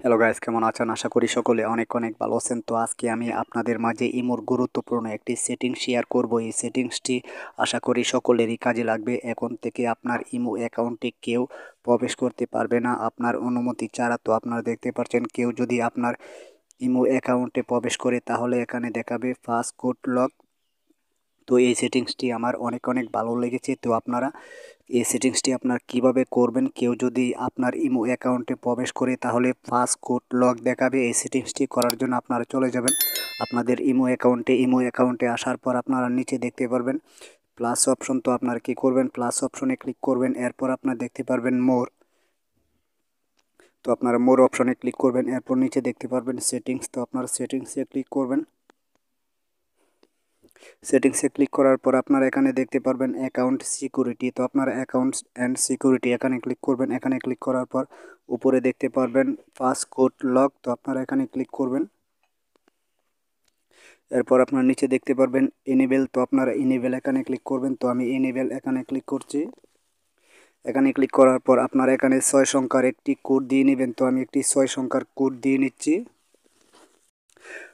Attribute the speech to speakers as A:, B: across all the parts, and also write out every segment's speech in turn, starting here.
A: Hello guys, কেমন আছেন? আশা করি সকলে অনেক অনেক ভালো আছেন। তো আজকে আমি আপনাদের মাঝে ইমোর গুরুত্বপূর্ণ একটি সেটিং শেয়ার করব। এই সেটিংসটি আশা করি সকলেরই কাজে লাগবে। এখন থেকে আপনার ইমো অ্যাকাউন্টে কেউ প্রবেশ করতে পারবে না আপনার অনুমতি ছাড়া। তো আপনারা দেখতে পাচ্ছেন, কেউ যদি আপনার ইমো অ্যাকাউন্টে প্রবেশ করে তাহলে এখানে দেখাবে পাসকোড লক। তো এই সেটিংসটি আমার অনেক অনেক ভালো লেগেছে। তো আপনারা এই সেটিংসটি আপনার কিভাবে করবেন, কেউ যদি আপনার ইমো অ্যাকাউন্টে প্রবেশ করে তাহলে পাসকোড লক দেখাবে। এই সেটিংসটি করার জন্য আপনারা চলে যাবেন আপনাদের ইমো অ্যাকাউন্টে আসার পর আপনারা নিচে দেখতে পারবেন প্লাস অপশন। তো আপনারা কি করবেন, প্লাস অপশনে ক্লিক করবেন। এরপর আপনারা দেখতে পারবেন মোর। তো আপনারা মোর অপশনে ক্লিক করবেন। এরপর নিচে দেখতে পারবেন সেটিংস। তো আপনারা সেটিংসে ক্লিক করবেন। সেটিংসে ক্লিক করার পর আপনারা এখানে দেখতে পারবেন অ্যাকাউন্ট সিকিউরিটি। তো আপনারা অ্যাকাউন্টস অ্যান্ড সিকিউরিটি এখানে ক্লিক করবেন। এখানে ক্লিক করার পর উপরে দেখতে পারবেন পাসকোড লক। তো আপনারা এখানে ক্লিক করবেন। এরপর আপনারা নিচে দেখতে পারবেন এনেবেল। তো আপনারা এনেবেল এখানে ক্লিক করবেন। তো আমি এনেবেল এখানে ক্লিক করছি। এখানে ক্লিক করার পর আপনারা এখানে 6 সংখ্যার একটি কোড দিয়ে নেবেন। তো আমি একটি 6 সংখ্যার কোড দিয়ে নিচ্ছি।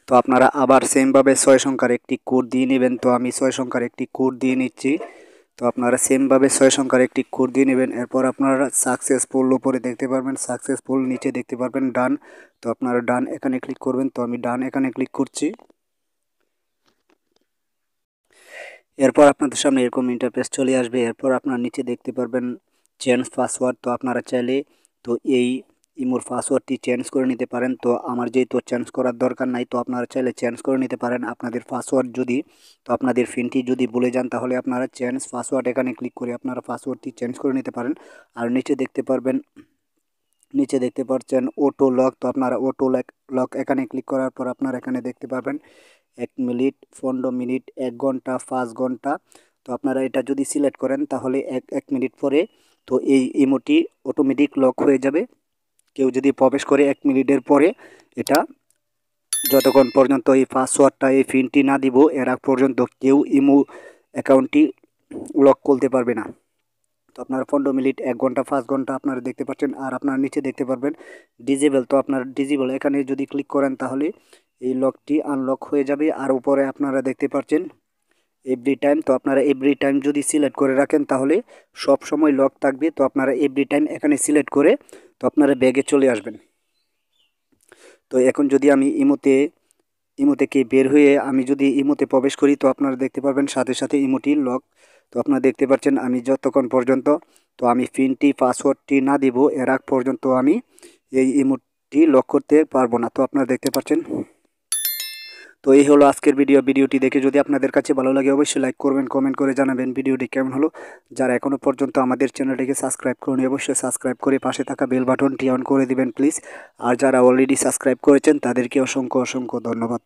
A: তো আপনারা আবার সেমভাবে 6 সংখ্যার একটি কোড দিয়ে নেবেন। তো আমি 6 সংখ্যার একটি কোড দিয়ে নিচ্ছি। তো আপনারা সেমভাবে 6 সংখ্যার একটি কোড দিয়ে নেবেন। এরপর আপনারা সাকসেসফুল উপরে দেখতে পারবেন, সাকসেসফুল নিচে দেখতে পারবেন ডান। তো আপনারা ডান এখানে ক্লিক করবেন। তো আমি ডান এখানে ক্লিক করছি। এরপর আপনাদের সামনে এরকম ইন্টারফেস চলে আসবে। এরপর আপনারা নিচে দেখতে পারবেন চেঞ্জ পাসওয়ার্ড। তো আপনারা চাইলে তো এই ইমোর পাসওয়ার্ডটি চেঞ্জ করে নিতে পারেন। তো আমার যেহেতু চেঞ্জ করার দরকার নাই, তো আপনারা চাইলে চেঞ্জ করে নিতে পারেন আপনাদের পাসওয়ার্ড যদি, তো আপনাদের পিনটি যদি ভুলে যান তাহলে আপনারা চেঞ্জ পাসওয়ার্ড এখানে ক্লিক করে আপনারা পাসওয়ার্ডটি চেঞ্জ করে নিতে পারেন। আর নিচে দেখতে পাচ্ছেন অটো লক। তো আপনারা অটো লক এখানে ক্লিক করার পর আপনারা এখানে দেখতে পারবেন 1 মিনিট, 15 মিনিট, 1 ঘন্টা, 5 ঘন্টা। তো আপনারা এটা যদি সিলেক্ট করেন তাহলে এক মিনিট পরে তো এই ইমোটি অটোমেটিক লক হয়ে যাবে। কেউ যদি প্রবেশ করে 1 মিনিটের পরে, এটা যতক্ষণ পর্যন্ত এই পাসওয়ার্ডটা এই পিনটি না দিব এর আগ পর্যন্ত কেউ ইমো অ্যাকাউন্টটি লক করতে পারবে না। তো আপনারা 15 মিনিট, 1 ঘন্টা, 5 ঘন্টা আপনারা দেখতে পাচ্ছেন। আর আপনারা নিচে দেখতে পারবেন ডিজেবল। তো আপনার ডিজেবল এখানে যদি ক্লিক করেন তাহলে এই লকটি আনলক হয়ে যাবে। আর উপরে আপনারা দেখতে পাচ্ছেন এভরি টাইম। তো আপনারা এভরি টাইম যদি সিলেক্ট করে রাখেন তাহলে সব সময় লক থাকবে। তো আপনারা এভরি টাইম এখানে সিলেক্ট করে তো আপনারা ব্যাগে চলে আসবেন। তো এখন যদি আমি ইমো থেকে বের হয়ে আমি যদি ইমোতে প্রবেশ করি তো আপনারা দেখতে পারবেন সাথে সাথে ইমোটি লক। তো আপনারা দেখতে পাচ্ছেন আমি যতক্ষণ পর্যন্ত তো আমি পিনটি পাসওয়ার্ডটি না দিব এর আগ পর্যন্ত আমি এই ইমোটি লক করতে পারবো না। তো আপনারা দেখতে পাচ্ছেন। তো এই হলো আজকের ভিডিওটি দেখে যদি আপনাদের কাছে ভালো লাগে অবশ্যই লাইক করবেন, কমেন্ট করে জানাবেন ভিডিওটি কেমন হলো। যারা এখনও পর্যন্ত আমাদের চ্যানেলটিকে সাবস্ক্রাইব করুন অবশ্যই সাবস্ক্রাইব করে পাশে থাকা বেল বাটনটি অন করে দিবেন প্লিজ। আর যারা অলরেডি সাবস্ক্রাইব করেছেন তাদেরকে অসংখ্য অসংখ্য ধন্যবাদ।